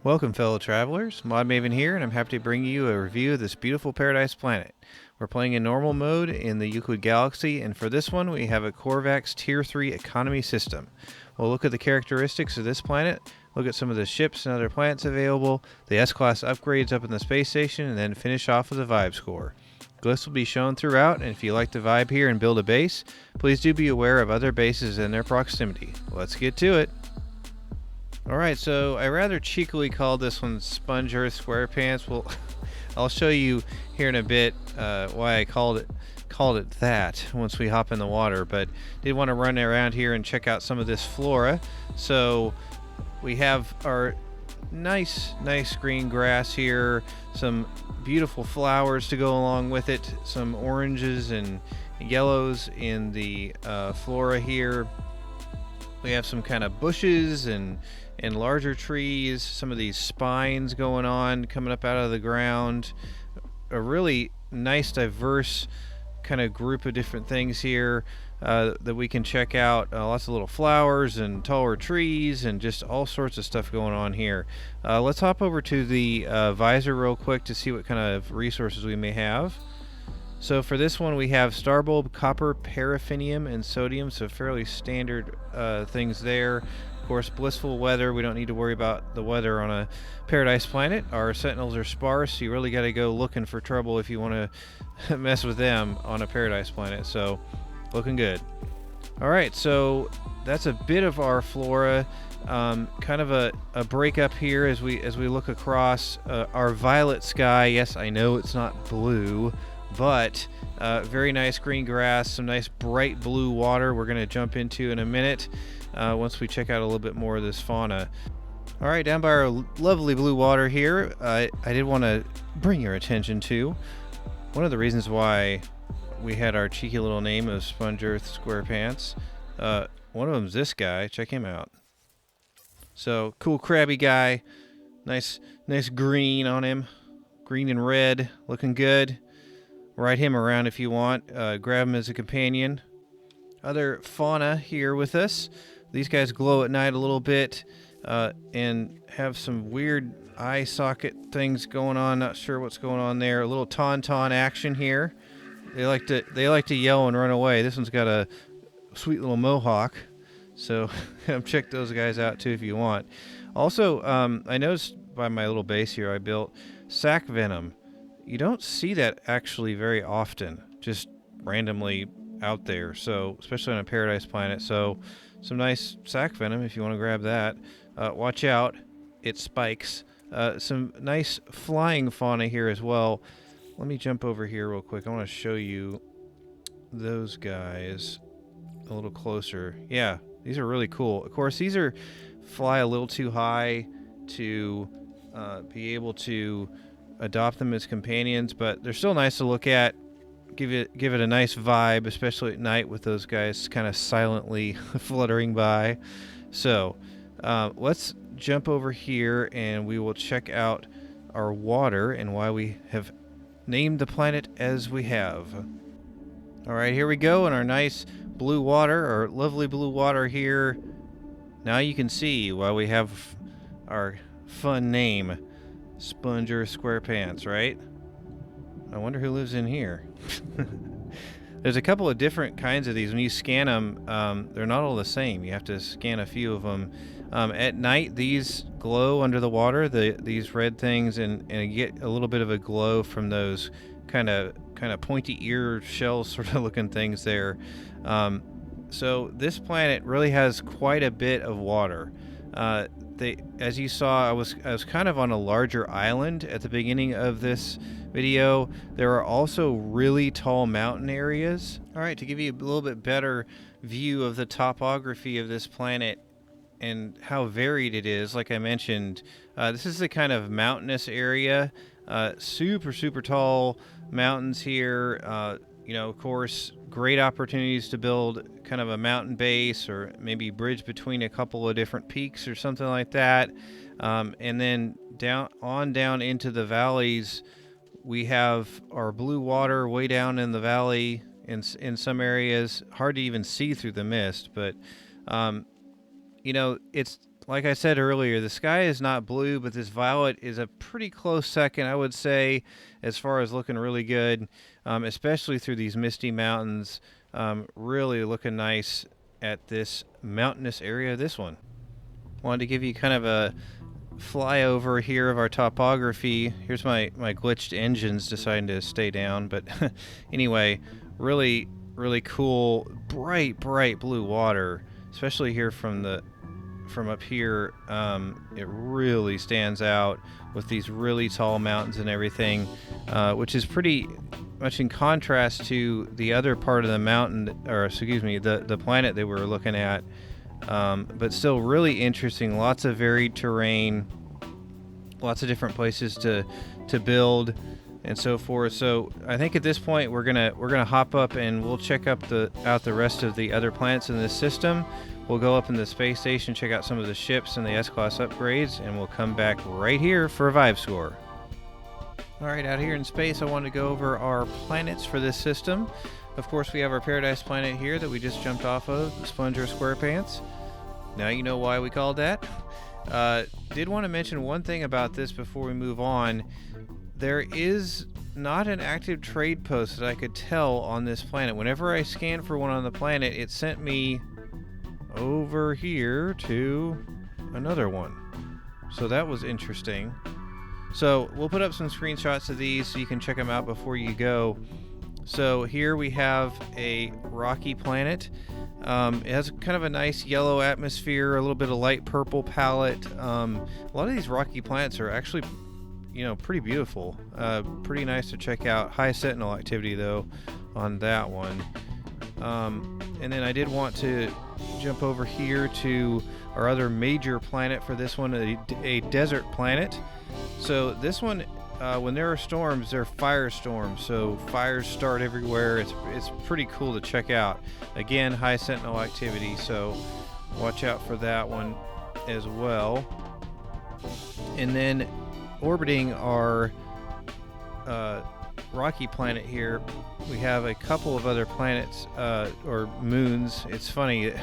Welcome, fellow travelers. Modmaven here, and I'm happy to bring you a review of this beautiful paradise planet. We're playing in normal mode in the Euclid Galaxy, and for this one, we have a Corvax Tier 3 economy system. We'll look at the characteristics of this planet, look at some of the ships and other planets available, the S-Class upgrades up in the space station, and then finish off with a vibe score. Glyphs will be shown throughout, and if you like the vibe here and build a base, please do be aware of other bases and their proximity. Let's get to it. Alright, so I rather cheekily called this one Sponge Earth SquarePants. Well, I'll show you here in a bit why I called it that once we hop in the water, but did want to run around here and check out some of this flora. So we have our nice green grass here, some beautiful flowers to go along with it, some oranges and yellows in the flora here. We have some kind of bushes and larger trees, some of these spines going on, coming up out of the ground. A really nice, diverse kind of group of different things here that we can check out. Lots of little flowers and taller trees and just all sorts of stuff going on here. Let's hop over to the visor real quick to see what kind of resources we may have. So for this one, we have starbulb, copper, paraffinium, and sodium, so fairly standard things there. Of course, blissful weather. We don't need to worry about the weather on a paradise planet. Our sentinels are sparse, so you really got to go looking for trouble if you want to mess with them on a paradise planet, so looking good. Alright, so that's a bit of our flora. Kind of a breakup here as we look across our violet sky. Yes, I know it's not blue, but very nice green grass, some nice bright blue water we're going to jump into in a minute once we check out a little bit more of this fauna. Alright, down by our lovely blue water here, I did want to bring your attention to one of the reasons why we had our cheeky little name of Sponge Earth SquarePants. One of them's this guy. Check him out. So, cool crabby guy. Nice green on him. Green and red. Looking good. Ride him around if you want. Grab him as a companion. Other fauna here with us. These guys glow at night a little bit and have some weird eye socket things going on. Not sure what's going on there. A little tauntaun action here. They like to yell and run away. This one's got a sweet little mohawk. So check those guys out too if you want. Also, I noticed by my little base here I built sac venom. You don't see that actually very often, just randomly out there. So especially on a paradise planet. So some nice sac venom if you want to grab that. Watch out, it spikes. Some nice flying fauna here as well. Let me jump over here real quick. I want to show you those guys a little closer. Yeah, these are really cool. Of course, these fly a little too high to be able to adopt them as companions, but they're still nice to look at. Give it a nice vibe, especially at night with those guys kind of silently fluttering by. So let's jump over here and we will check out our water and why we have named the planet as we have. Alright, here we go in our nice blue water, our lovely blue water here. Now you can see why we have our fun name, Sponge Earth SquarePants, right? I wonder who lives in here. There's a couple of different kinds of these. When you scan them, they're not all the same. You have to scan a few of them. At night, these glow under the water, these red things, and you get a little bit of a glow from those kind of pointy ear shell sort of looking things there. So this planet really has quite a bit of water. As you saw, I was kind of on a larger island at the beginning of this video. There are also really tall mountain areas. Alright, to give you a little bit better view of the topography of this planet and how varied it is, like I mentioned, this is the kind of mountainous area. Super tall mountains here. Of course, great opportunities to build kind of a mountain base or maybe bridge between a couple of different peaks or something like that. And then down into the valleys, we have our blue water way down in the valley in some areas. Hard to even see through the mist, but it's like I said earlier, the sky is not blue, but this violet is a pretty close second, I would say, as far as looking really good, especially through these misty mountains. Really looking nice at this mountainous area, this one. Wanted to give you kind of a flyover here of our topography. Here's my glitched engines deciding to stay down, but anyway, really cool, bright blue water, especially here from up here. It really stands out with these really tall mountains and everything, which is pretty much in contrast to the other part of the mountain, or excuse me, the planet that we're looking at. But still really interesting. Lots of varied terrain, lots of different places to build and so forth. So I think at this point we're gonna hop up and we'll check out the rest of the other planets in this system. We'll go up in the space station, check out some of the ships and the S-Class upgrades, and we'll come back right here for a Vibe score. Alright, out here in space I want to go over our planets for this system. Of course, we have our Paradise planet here that we just jumped off of, the Sponger SquarePants. Now you know why we called that. Did want to mention one thing about this before we move on. There is not an active trade post that I could tell on this planet. Whenever I scanned for one on the planet, it sent me over here to another one. So that was interesting. So we'll put up some screenshots of these so you can check them out before you go. So here we have a rocky planet. It has kind of a nice yellow atmosphere, a little bit of light purple palette. A lot of these rocky planets are actually, pretty beautiful. Pretty nice to check out. High sentinel activity though on that one. And then I did want to jump over here to our other major planet for this one, a desert planet. So this one, when there are storms, there are firestorms, so fires start everywhere. It's pretty cool to check out. Again, high sentinel activity, so watch out for that one as well. And then orbiting our rocky planet here, we have a couple of other planets or moons. It's funny,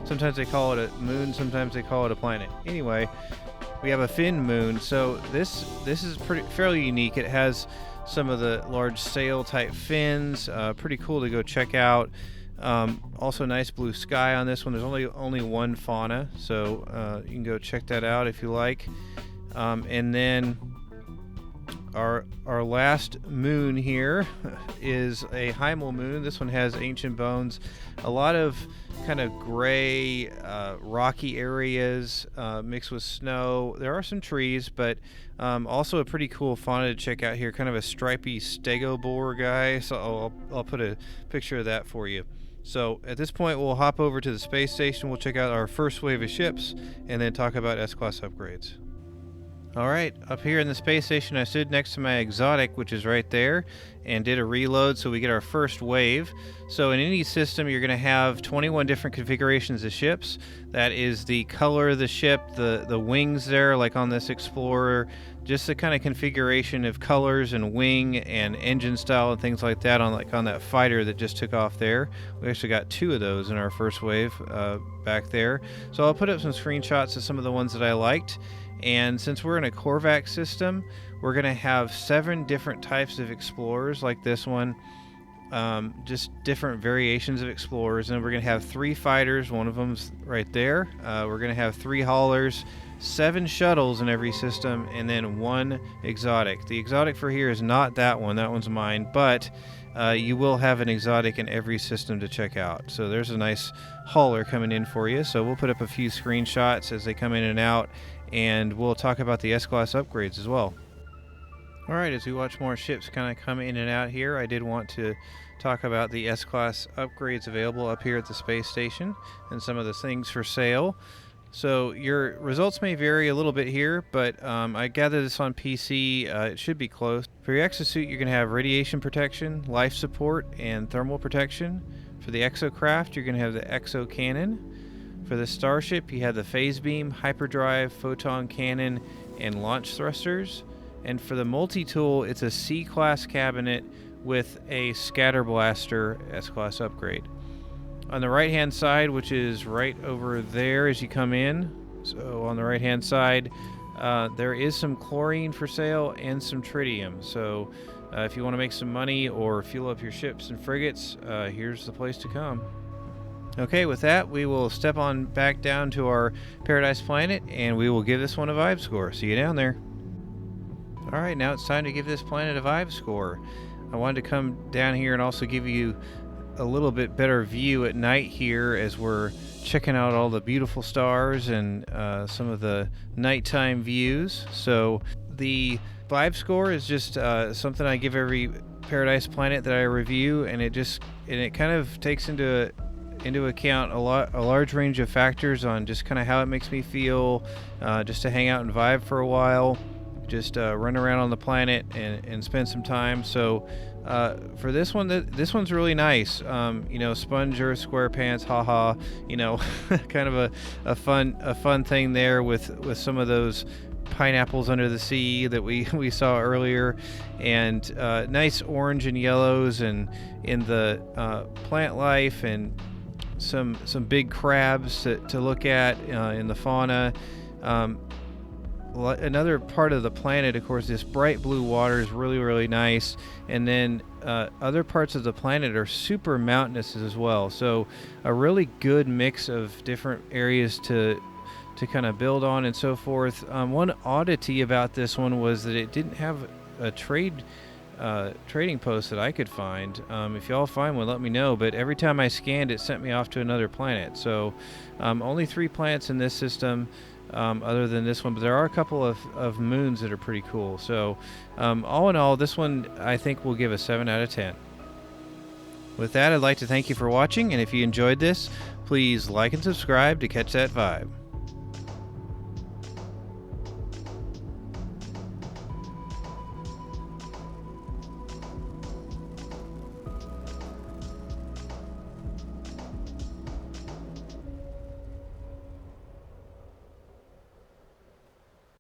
sometimes they call it a moon, sometimes they call it a planet. Anyway, we have a fin moon. So this is fairly unique. It has some of the large sail type fins. Pretty cool to go check out. Also nice blue sky on this one. There's only one fauna, so you can go check that out if you like. And then our last moon here is a Heimel moon. This one has ancient bones, a lot of kind of gray rocky areas mixed with snow. There are some trees, but also a pretty cool fauna to check out here, kind of a stripy stegosaur guy. So I'll put a picture of that for you. So at this point we'll hop over to the space station. We'll check out our first wave of ships and then talk about S-Class upgrades. Alright, up here in the space station I stood next to my exotic, which is right there, and did a reload so we get our first wave. So in any system you're going to have 21 different configurations of ships. That is the color of the ship, the wings there, like on this Explorer, just the kind of configuration of colors and wing and engine style and things like that on that fighter that just took off there. We actually got 2 of those in our first wave back there. So I'll put up some screenshots of some of the ones that I liked. And since we're in a Korvax system, we're going to have 7 different types of explorers like this one, just different variations of explorers. And we're going to have 3 fighters, one of them's right there. We're going to have 3 haulers, 7 shuttles in every system, and then 1 exotic. The exotic for here is not that one's mine, but you will have an exotic in every system to check out. So there's a nice hauler coming in for you. So we'll put up a few screenshots as they come in and out, and we'll talk about the S-Class upgrades as well. Alright, as we watch more ships kind of come in and out here, I did want to talk about the S-Class upgrades available up here at the space station and some of the things for sale. So your results may vary a little bit here, but I gather this on PC. It should be close. For your exosuit, you're going to have radiation protection, life support, and thermal protection. For the exocraft, you're going to have the exo cannon. For the starship, you have the phase beam, hyperdrive, photon cannon, and launch thrusters. And for the multi-tool, it's a C-class cabinet with a scatter blaster S-Class upgrade. On the right-hand side, which is right over there as you come in, So on the right hand side, there is some chlorine for sale and some tritium. So if you want to make some money or fuel up your ships and frigates, here's the place to come. Okay, with that, we will step on back down to our Paradise Planet, and we will give this one a vibe score. See you down there. Alright, now it's time to give this planet a vibe score. I wanted to come down here and also give you a little bit better view at night here as we're checking out all the beautiful stars and some of the nighttime views. So the vibe score is just something I give every Paradise Planet that I review, and it kind of takes into account a large range of factors on just kind of how it makes me feel, just to hang out and vibe for a while, just run around on the planet and spend some time. So for this one, this one's really nice. Sponge Earth SquarePants, haha. Kind of a fun thing there with some of those pineapples under the sea that we saw earlier, and nice orange and yellows and in the plant life, and some big crabs to look at in the fauna. Another part of the planet, of course, this bright blue water is really nice, and then other parts of the planet are super mountainous as well, so a really good mix of different areas to kind of build on and so forth. One oddity about this one was that it didn't have a trading post that I could find. If y'all find one, let me know, but every time I scanned, it sent me off to another planet. So only 3 planets in this system other than this one, but there are a couple of moons that are pretty cool. So all in all, this one I think will give a 7 out of 10. With that, I'd like to thank you for watching, and if you enjoyed this, please like and subscribe to catch that vibe.